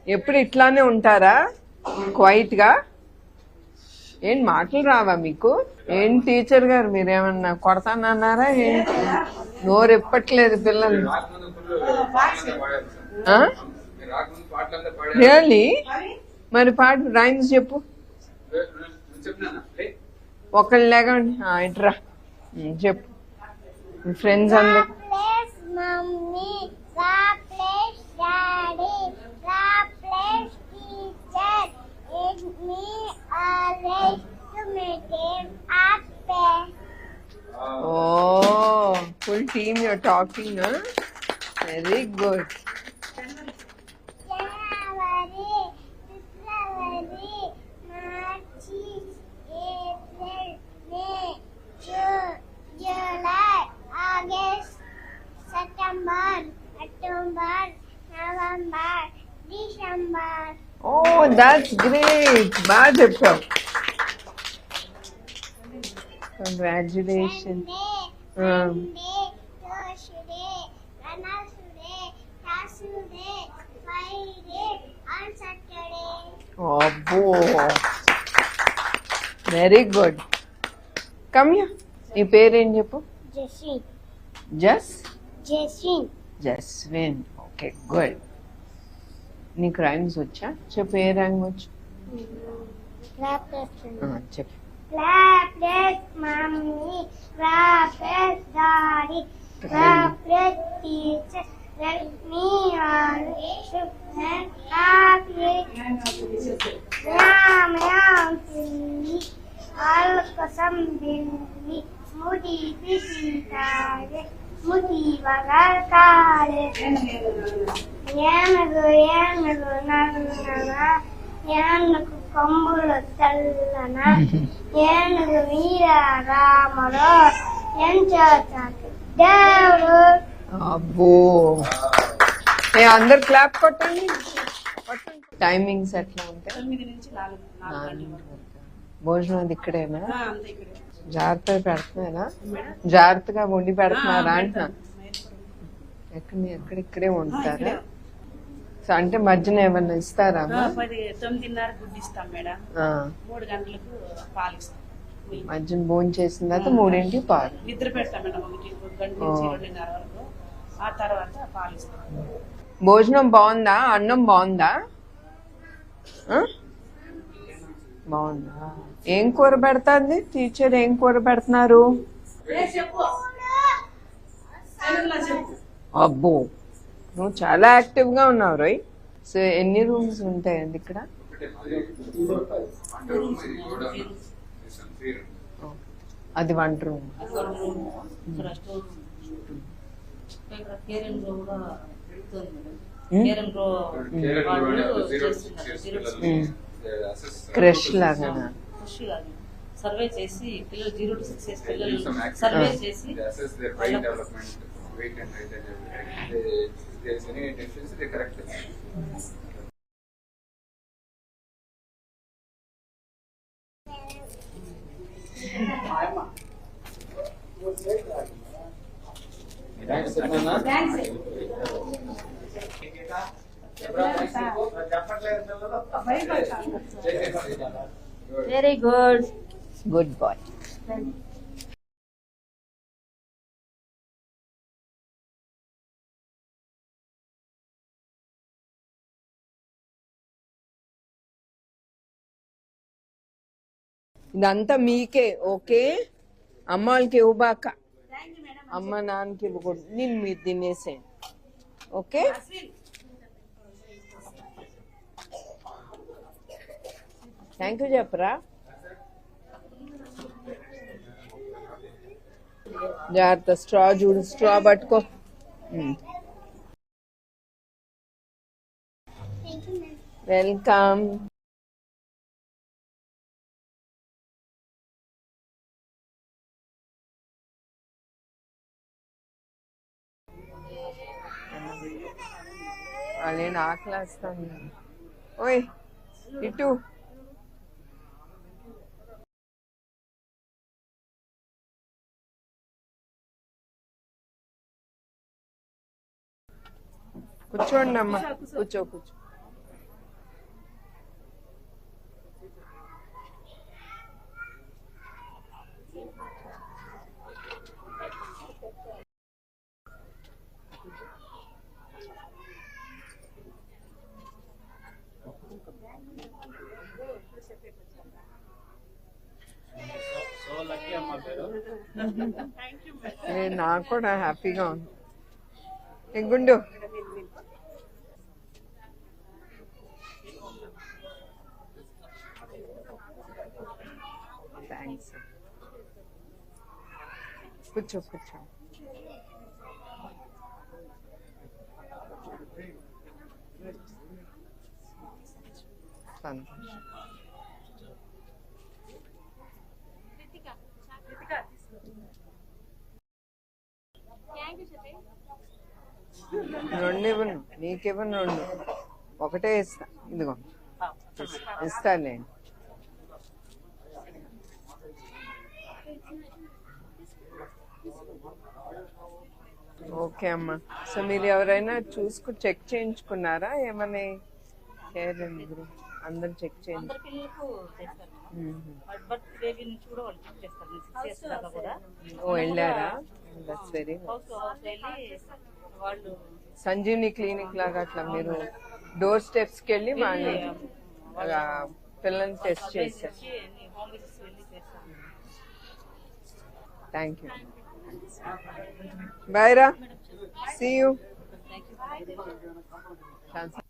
ఎప్పుడు ఇట్లానే ఉంటారా క్వైట్ గా? ఏం మాటలు రావా మీకు? ఏం టీచర్ గారు మీరేమన్నా కొడతానన్నారా? ఏంటి నోరు ఎప్పట్లేదు పిల్లలు? రియల్లీ? మరి పాట రైమ్స్ చెప్పు. ఒకళ్ళు లేకండి ఇట్రా చెప్పు. మీ ఫ్రెండ్స్ అందరు oh full team you're talking, huh? Very good. January, February, March, April, May, June, July, August, September, October, November, December. Oh, that's great. Baad cheppav. Congratulations. Monday, Tuesday, Wednesday, Thursday, Friday, and Saturday. Oh, boy. Very good. Come here. Ee పేరు ఏం చెప్పు? Jaswin. Jaswin. Jaswin. Okay, good. నీకు rhymes వచ్చా? చెప్పు, ఏ rhyme వచ్చు? చెప్పు. Clap let mommy, clap let daddy, clap let teacher, let me always and clap let meow meow silly, all kasam billy, mudi pisi kare, mudi vagar kare, yanagu nana, yanagu కొమ్ములు చల్లన ఏనుగు వీర రాముడు ఎంచోచాకి దేవుడు. అబ్బో, అందరు clap కొట్టండి. Timings ఎట్లా ఉంటాయి? 9 నుంచి 4. భోజనం అది ఇక్కడేనా? జాగ్రత్తగా పెడుతున్నారా? జాగ్రత్తగా వండి పెడుతున్నారా అంటున్నా. ఎక్కడిక్కడే ఉంటారా? అంటే మధ్యన ఏమన్నా ఇస్తారా? 9:30 గుడ్డు ఇస్తాం మేడం. 3 గంటలకు పాలు ఇస్తాం. మధ్యన భోజనం చేసిన తర్వాత 3 పాలు నిద్ర పెడతాం మేడం. 1 గంట నుంచి 2:30 వరకు. ఆ తర్వాత పాలు ఇస్తాం. భోజనం బాగుందా? అన్నం బాగుందా? బాగుందా? ఏం కూర పెడతాంది టీచర్? ఏం కూర పెడుతున్నారు? అబ్బో, నువ్వు చాలా యాక్టివ్ గా ఉన్నావు రోయ్. సో ఎన్ని రూమ్స్ ఉంటాయండి ఇక్కడ? అది వంట రూమ్. క్రష్ లాగా సర్వే చేసి పిల్లలు 0 to 6 years పిల్లలు సర్వే చేసి weight and height and everything. If there is any deficiency, they correct it. Very good. Good boy. ఇదంతా మీకే, ఓకే? అమ్మ వాళ్ళకి ఇవ్వబాక, అమ్మ నాన్నకి ఇవ్వకూడదు. నేను మీరు తినేసేయండి, ఓకే? థ్యాంక్ యూ చెప్పరా. జాగ్రత్త. స్ట్రా చూడు, స్ట్రా పట్టుకో. వెల్కమ్. నేను ఆకలేస్తాను. ఓయ్ ఇటు కూర్చోండి అమ్మా, కూర్చో. నాకు కూడా హ్యాపీగా ఉంది. ఏ గుండు థ్యాంక్స్. కూర్చో కూర్చో. సంతోషం. రెండు ఇవ్వను, నీకివ్వను రెండు, ఒకటే ఇస్తా. ఇదిగో ఇస్తానులేండి. ఓకే అమ్మా. సో మీరు ఎవరైనా చెక్ చేయించుకున్నారా ఏమని? అందరు చెక్ చేయండి. అందరి పిల్లలకు చేస్తారు. బర్త్ బేబీ నుంచి కూడా వాళ్ళు చెక్ చేస్తారు. 6 years దాకా కూడా. ఓ వెళ్ళారా? దట్స్ వెరీ హౌస్ వెళ్ళి వాళ్ళు సంజీవిని క్లినిక్ లాగా అట్లా మీరు డోర్ స్టెప్స్కి వెళ్ళి వాళ్ళని పిల్లల్ని టెస్ట్ చేశారు. హోమ్ విజిట్స్ వెళ్ళి చేస్తారు. Thank you. బాయ్ రా. See you. Thank you.